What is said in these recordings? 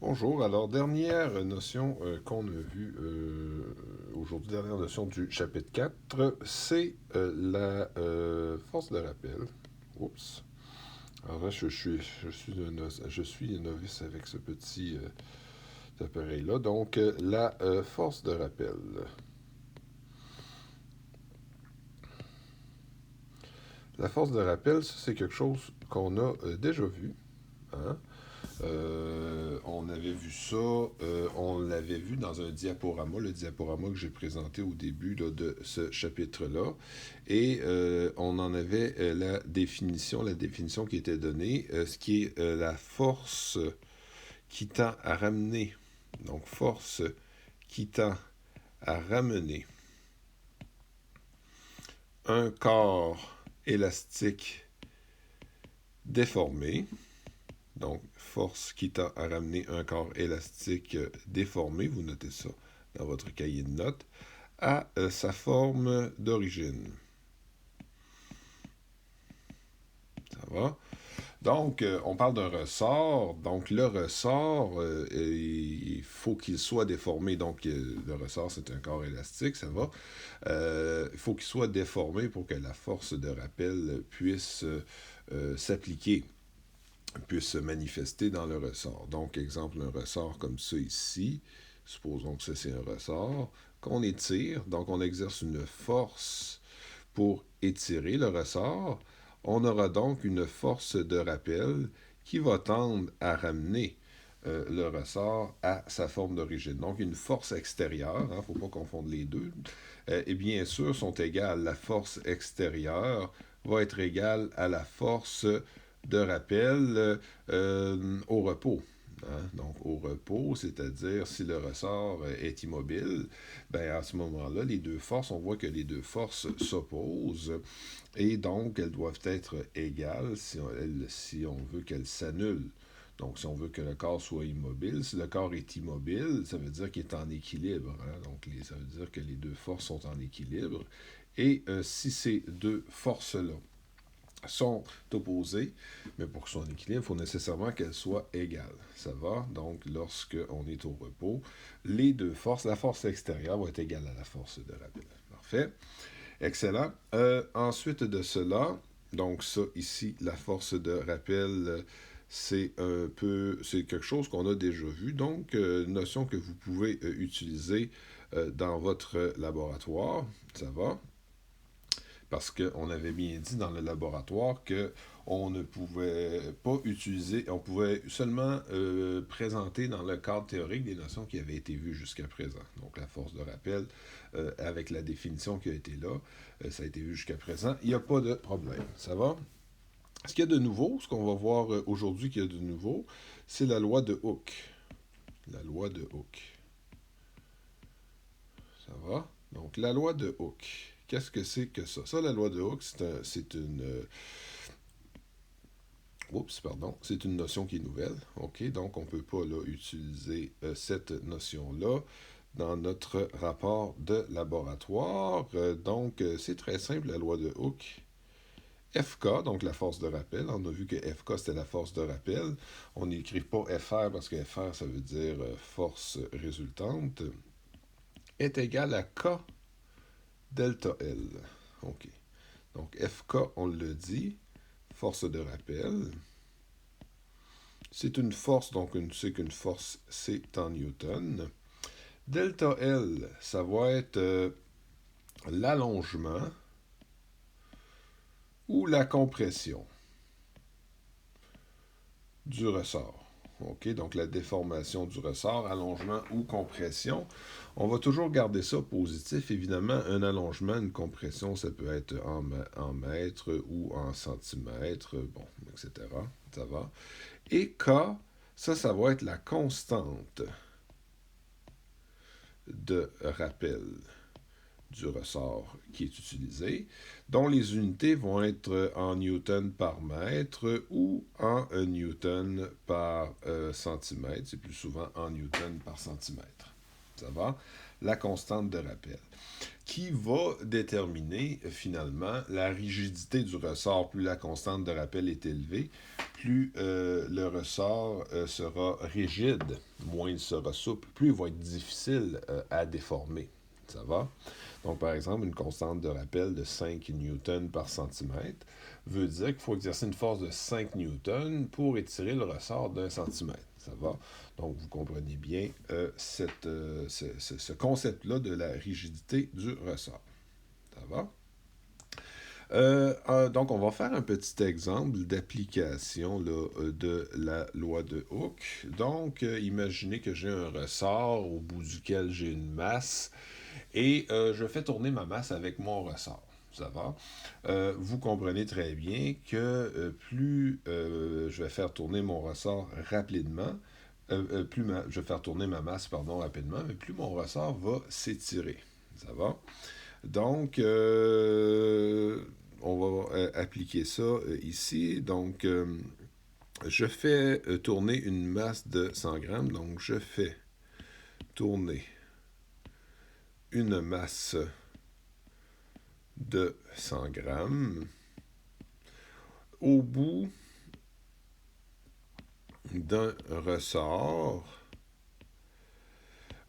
Bonjour, alors dernière notion qu'on a vue aujourd'hui, dernière notion du chapitre 4, c'est la force de rappel. Oups. Alors là, je suis un novice avec ce petit appareil-là. Donc, la force de rappel. La force de rappel, ça, c'est quelque chose qu'on a déjà vu. Hein? On avait vu ça, on l'avait vu dans un diaporama, le diaporama que j'ai présenté au début là, de ce chapitre-là. Et on en avait la définition qui était donnée, ce qui est la force qui tend à ramener. Donc, force qui tend à ramener un corps élastique déformé. Donc, force qui tend à ramener un corps élastique déformé, vous notez ça dans votre cahier de notes, à sa forme d'origine. Ça va? Donc, on parle d'un ressort. Donc, le ressort, il faut qu'il soit déformé. Donc, le ressort, c'est un corps élastique, ça va. Il faut qu'il soit déformé pour que la force de rappel puisse s'appliquer, puisse se manifester dans le ressort. Donc, exemple, un ressort comme ça ici. Supposons que ça, c'est un ressort qu'on étire. Donc, on exerce une force pour étirer le ressort. On aura donc une force de rappel qui va tendre à ramener le ressort à sa forme d'origine. Donc, une force extérieure, il ne faut pas confondre les deux, et bien sûr, sont égales. La force extérieure va être égale à la force de rappel au repos. Hein? Donc, au repos, c'est-à-dire si le ressort est immobile, ben à ce moment-là, les deux forces, on voit que les deux forces s'opposent et donc elles doivent être égales si on veut qu'elles s'annulent. Donc, si on veut que le corps soit immobile, si le corps est immobile, ça veut dire qu'il est en équilibre. Hein? Donc, ça veut dire que les deux forces sont en équilibre. Et si ces deux forces-là sont opposées, mais pour qu'elles soient en équilibre, il faut nécessairement qu'elles soient égales. Ça va? Donc, lorsqu'on est au repos, les deux forces, la force extérieure va être égale à la force de rappel. Parfait. Excellent. Ensuite de cela, donc ça ici, la force de rappel, c'est quelque chose qu'on a déjà vu, donc une notion que vous pouvez utiliser dans votre laboratoire, ça va? Parce qu'on avait bien dit dans le laboratoire que on ne pouvait pas utiliser, on pouvait seulement présenter dans le cadre théorique des notions qui avaient été vues jusqu'à présent. Donc la force de rappel, avec la définition qui a été là, ça a été vu jusqu'à présent, il n'y a pas de problème. Ça va? Ce qu'il y a de nouveau, ce qu'on va voir aujourd'hui qu'il y a de nouveau, c'est la loi de Hooke. La loi de Hooke. Ça va? Donc la loi de Hooke. Qu'est-ce que c'est que ça? Ça, la loi de Hooke, c'est une notion qui est nouvelle. OK? Donc, on ne peut pas là, utiliser cette notion-là dans notre rapport de laboratoire. Donc, c'est très simple, la loi de Hooke. FK, donc la force de rappel, on a vu que FK c'était la force de rappel. On n'écrit pas FR parce que FR ça veut dire force résultante, est égal à K delta L. OK. Donc FK, on le dit, force de rappel. C'est une force, donc on sait qu'une force, c'est en newton. Delta L, ça va être l'allongement ou la compression du ressort. OK, donc la déformation du ressort, allongement ou compression. On va toujours garder ça positif. Évidemment, un allongement, une compression, ça peut être en mètres ou en centimètres, bon, etc. Ça va. Et K, ça va être la constante de rappel du ressort qui est utilisé, dont les unités vont être en newton par mètre ou en newton par centimètre. C'est plus souvent en newton par centimètre. Ça va? La constante de rappel, qui va déterminer finalement la rigidité du ressort. Plus la constante de rappel est élevée, plus le ressort sera rigide, moins il sera souple, plus il va être difficile à déformer. Ça va? Donc, par exemple, une constante de rappel de 5 newtons par centimètre veut dire qu'il faut exercer une force de 5 newtons pour étirer le ressort d'un centimètre. Ça va? Donc, vous comprenez bien ce concept-là de la rigidité du ressort. Ça va? Donc, on va faire un petit exemple d'application de la loi de Hooke. Donc, imaginez que j'ai un ressort au bout duquel j'ai une masse et je fais tourner ma masse avec mon ressort. Ça va? Vous comprenez très bien que plus je vais faire tourner mon ressort rapidement, je vais faire tourner ma masse, pardon, rapidement, mais plus mon ressort va s'étirer. Ça va? Donc, on va appliquer ça ici. Donc, je fais tourner une masse de 100 grammes. Donc, je fais tourner une masse de 100 grammes au bout d'un ressort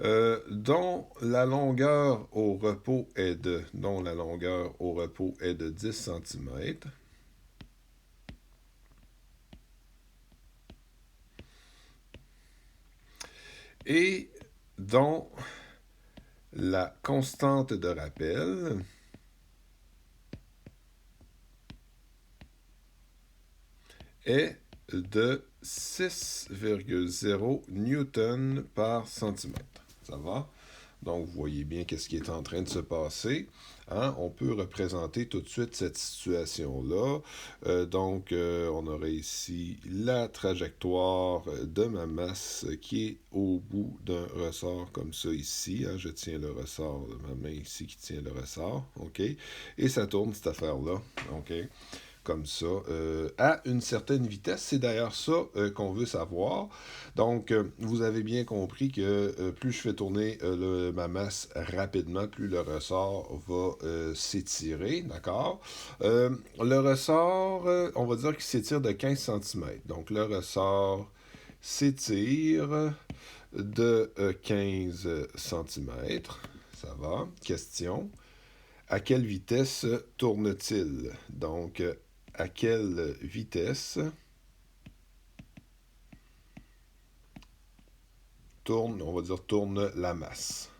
dont la longueur au repos est de 10 cm et dont la constante de rappel est de 6,0 newton par centimètre. Ça va? Donc, vous voyez bien qu'est-ce qui est en train de se passer. Hein? On peut représenter tout de suite cette situation-là. On aurait ici la trajectoire de ma masse qui est au bout d'un ressort comme ça ici. Hein? Je tiens le ressort de ma main ici qui tient le ressort. OK? Et ça tourne cette affaire-là. OK? Comme ça, à une certaine vitesse. C'est d'ailleurs ça qu'on veut savoir. Donc, vous avez bien compris que plus je fais tourner ma masse rapidement, plus le ressort va s'étirer, d'accord? Le ressort, on va dire qu'il s'étire de 15 cm. Donc, le ressort s'étire de 15 cm. Ça va? Question. À quelle vitesse tourne-t-il? Donc, à quelle vitesse tourne la masse?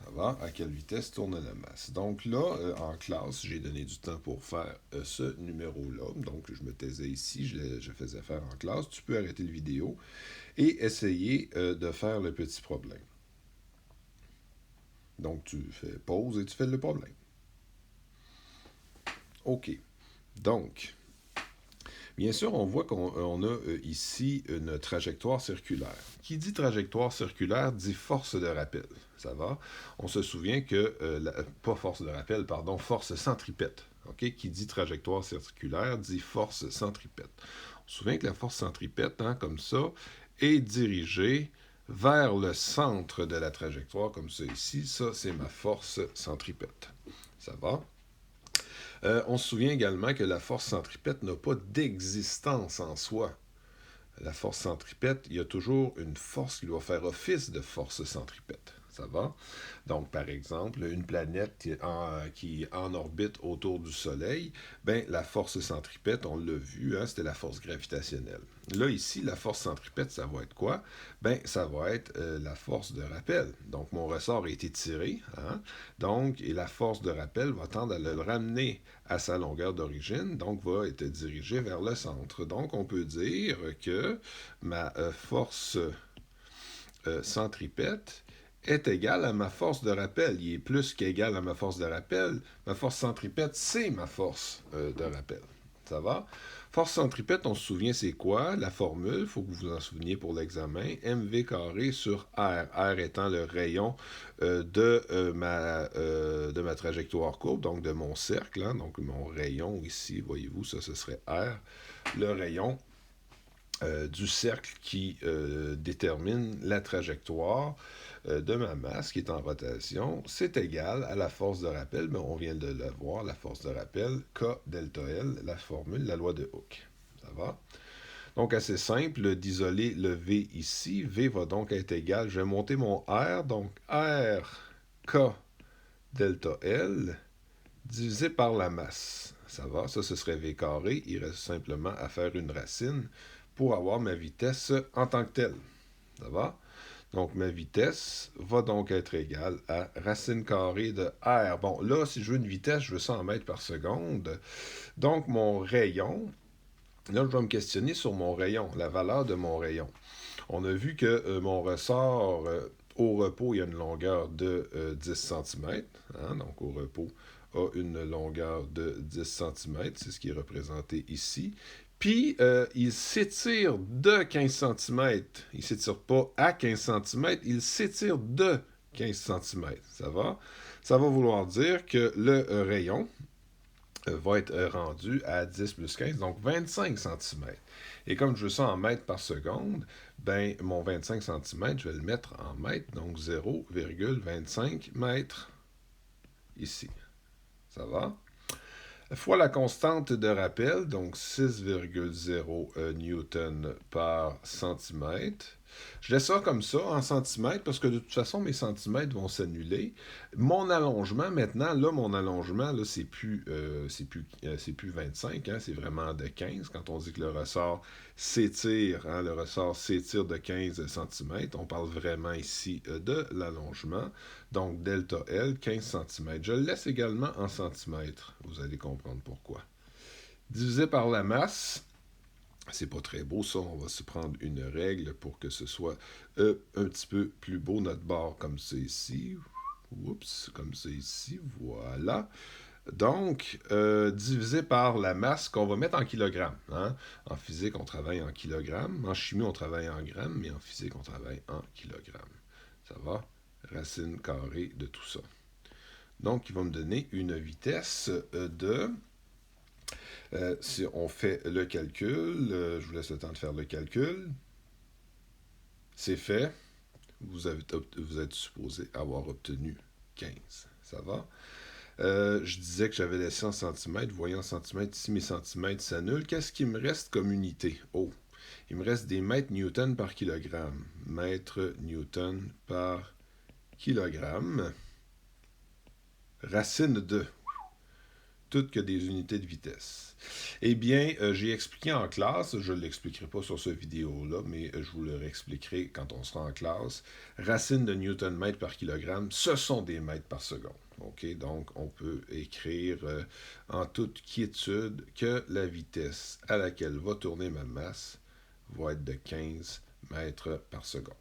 Ça va? À quelle vitesse tourne la masse? Donc là, en classe, j'ai donné du temps pour faire ce numéro-là. Donc, je me taisais ici, je faisais faire en classe. Tu peux arrêter la vidéo et essayer de faire le petit problème. Donc, tu fais pause et tu fais le problème. OK. Donc, bien sûr, on voit qu'on a ici une trajectoire circulaire. Qui dit trajectoire circulaire dit force de rappel. Ça va? On se souvient que, pas force de rappel, pardon, force centripète. Okay? Qui dit trajectoire circulaire dit force centripète. On se souvient que la force centripète, hein, comme ça, est dirigée vers le centre de la trajectoire, comme ça ici. Ça, c'est ma force centripète. Ça va? On se souvient également que la force centripète n'a pas d'existence en soi. La force centripète, il y a toujours une force qui doit faire office de force centripète. Ça va? Donc, par exemple, une planète qui est en orbite autour du Soleil, ben, la force centripète, on l'a vu, hein, c'était la force gravitationnelle. Là, ici, la force centripète, ça va être quoi? Ben, ça va être la force de rappel. Donc, mon ressort a été tiré, hein? Donc, et la force de rappel va tendre à le ramener à sa longueur d'origine, donc va être dirigée vers le centre. Donc, on peut dire que ma force centripète est égal à ma force de rappel. Il est plus qu'égal à ma force de rappel. Ma force centripète, c'est ma force de rappel. Ça va? Force centripète, on se souvient c'est quoi? La formule, il faut que vous vous en souveniez pour l'examen. mv carré sur r. R étant le rayon de ma trajectoire courbe, donc de mon cercle. Hein, donc mon rayon ici, voyez-vous, ça ce serait r. Le rayon du cercle qui détermine la trajectoire de ma masse qui est en rotation, c'est égal à la force de rappel, mais on vient de le voir, la force de rappel, K delta L, la formule, la loi de Hooke. Ça va? Donc, assez simple d'isoler le V ici. V va donc être égal, je vais monter mon R, donc R K delta L divisé par la masse. Ça va? Ça, ce serait V carré. Il reste simplement à faire une racine pour avoir ma vitesse en tant que telle. Ça va? Donc, ma vitesse va donc être égale à racine carrée de R. Bon, là, si je veux une vitesse, je veux ça en mètres par seconde. Donc, mon rayon, là, je vais me questionner sur mon rayon, la valeur de mon rayon. On a vu que mon ressort au repos, il y a une longueur de 10 cm. Hein, donc, au repos, a une longueur de 10 cm. C'est ce qui est représenté ici. Puis, il s'étire de 15 cm. Il ne s'étire pas à 15 cm, il s'étire de 15 cm. Ça va? Ça va vouloir dire que le rayon va être rendu à 10 plus 15, donc 25 cm. Et comme je veux ça en mètres par seconde, ben mon 25 cm, je vais le mettre en mètres, donc 0,25 mètres ici. Ça va? Fois la constante de rappel, donc 6,0 newton par centimètre. Je laisse ça comme ça, en centimètres, parce que de toute façon, mes centimètres vont s'annuler. Mon allongement, maintenant, là, mon allongement, là, c'est plus 25, hein, c'est vraiment de 15. Quand on dit que le ressort s'étire, hein, le ressort s'étire de 15 cm, on parle vraiment ici de l'allongement. Donc, delta L, 15 cm. Je le laisse également en centimètres. Vous allez comprendre pourquoi. Divisé par la masse, c'est pas très beau ça, on va se prendre une règle pour que ce soit un petit peu plus beau notre barre comme c'est ici. Oups, comme c'est ici, voilà. Donc, divisé par la masse qu'on va mettre en kilogrammes. Hein? En physique, on travaille en kilogrammes. En chimie, on travaille en grammes, mais en physique, on travaille en kilogrammes. Ça va? Racine carrée de tout ça. Donc, il va me donner une vitesse de... si on fait le calcul, je vous laisse le temps de faire le calcul. C'est fait. Vous êtes supposé avoir obtenu 15. Ça va? Je disais que j'avais laissé en centimètres. Voyez en centimètres, ici mes centimètres s'annulent. Qu'est-ce qui me reste comme unité? Oh, il me reste des mètres newton par kilogramme. Mètres newton par kilogramme. Racine de toutes que des unités de vitesse. Eh bien, j'ai expliqué en classe, je ne l'expliquerai pas sur cette vidéo-là, mais je vous le réexpliquerai quand on sera en classe. Racine de Newton-mètre par kilogramme, ce sont des mètres par seconde. Okay? Donc, on peut écrire en toute quiétude que la vitesse à laquelle va tourner ma masse va être de 15 mètres par seconde.